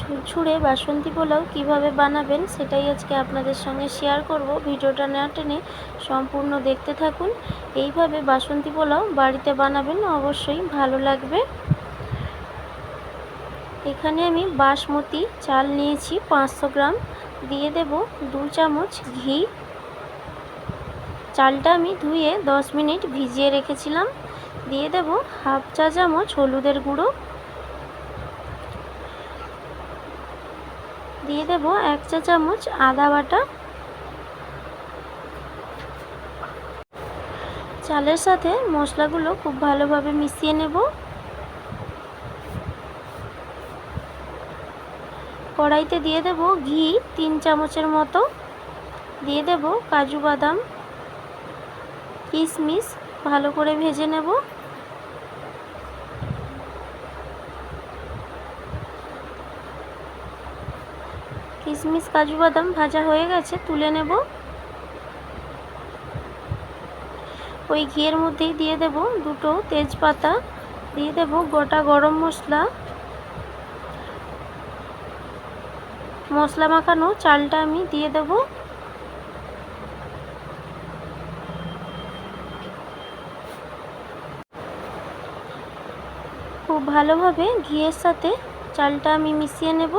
ঝুরঝুরে বাসন্তী পোলাও কীভাবে বানাবেন সেটাই আজকে আপনাদের সঙ্গে শেয়ার করব। ভিডিওটা না টেনে সম্পূর্ণ দেখতে থাকুন। এইভাবে বাসন্তী পোলাও বাড়িতে বানাবেন, অবশ্যই ভালো লাগবে। এখানে আমি বাসমতি চাল নিয়েছি 500 গ্রাম, দিয়ে দেব 2 চামচ ঘি। চালটা আমি ধুয়ে 10 মিনিট ভিজিয়ে রেখেছিলাম। দিয়ে দেব হাফ চা চামচ হলুদের গুঁড়ো, দিয়ে দেব 1 চা চামচ আদা বাটা। চালের সাথে মশলাগুলো খুব ভালোভাবে মিশিয়ে নেব। কড়াইতে দিয়ে দেব ঘি 3 চামচের মতো, দিয়ে দেব কাজু বাদাম কিশমিশ, ভালো করে ভেজে নেব। কিশমিশ কাজু বাদাম ভাজা হয়ে গেছে, তুলে নেব। ওই ঘিয়ের মধ্যেই দিয়ে দেব 2টো তেজপাতা, দিয়ে দেব গোটা গরম মশলা। মশলা মাখানো চালটা আমি দিয়ে দেব। খুব ভালোভাবে ঘিয়ের সাথে চালটা আমি মিশিয়ে নেব।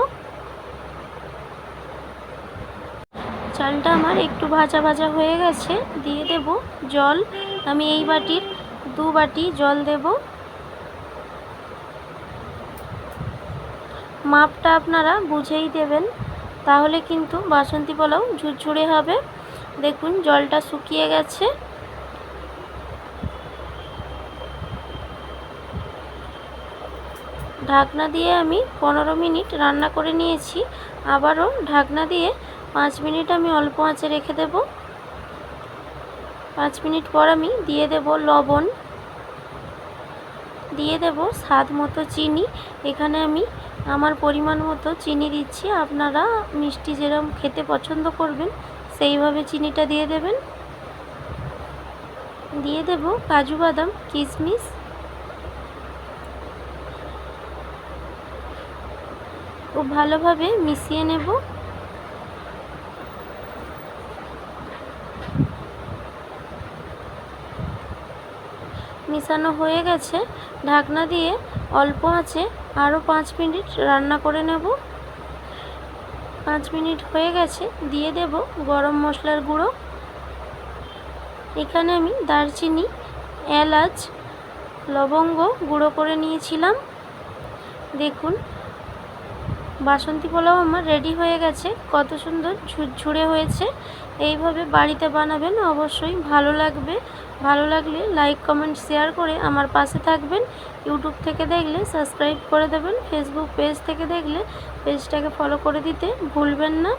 চালটা আমার একটু ভাজা ভাজা হয়ে গেছে, দিয়ে দেব জল। আমি এই বাটির 2 বাটি জল দেব। মাপটা আপনারা বুঝেই দেবেন, তাহলে কিন্তু বাসন্তী পোলাও ঝুরঝুরে হবে। দেখুন জলটা শুকিয়ে গেছে। ঢাকনা দিয়ে আমি 15 মিনিট রান্না করে নিয়েছি। আবারও ঢাকনা দিয়ে 5 মিনিট আমি অল্প আঁচে রেখে দেব। 5 মিনিট পর আমি দিয়ে দেব লবণ, দিয়ে দেব স্বাদ মতো চিনি। এখানে আমি আমার পরিমাণ মতো চিনি দিচ্ছি, আপনারা মিষ্টি যেরকম খেতে পছন্দ করবেন সেইভাবে চিনিটা দিয়ে দেবেন। দিয়ে দেব কাজু বাদাম কিশমিশ। খুব ভালোভাবে মিশিয়ে নেব। মিশানো হয়ে গেছে, ঢাকনা দিয়ে অল্প আঁচে আরও 5 মিনিট রান্না করে নেব। 5 মিনিট হয়ে গেছে, দিয়ে দেব গরম মশলার গুঁড়ো। এখানে আমি দারচিনি, এলাচ, লবঙ্গ গুঁড়ো করে নিয়েছিলাম। দেখুন বাসন্তী পোলাও আমার রেডি হয়ে গেছে, কত সুন্দর ঝুরঝুরে হয়েছে। এইভাবে বাড়িতে বানাবেন, অবশ্যই ভালো লাগবে। ভালো লাগলে লাইক কমেন্ট শেয়ার করে আমার পাশে থাকবেন। ইউটিউব থেকে দেখলে সাবস্ক্রাইব করে দেবেন, ফেসবুক পেজ থেকে দেখলে পেজটাকে ফলো করে দিতে ভুলবেন না।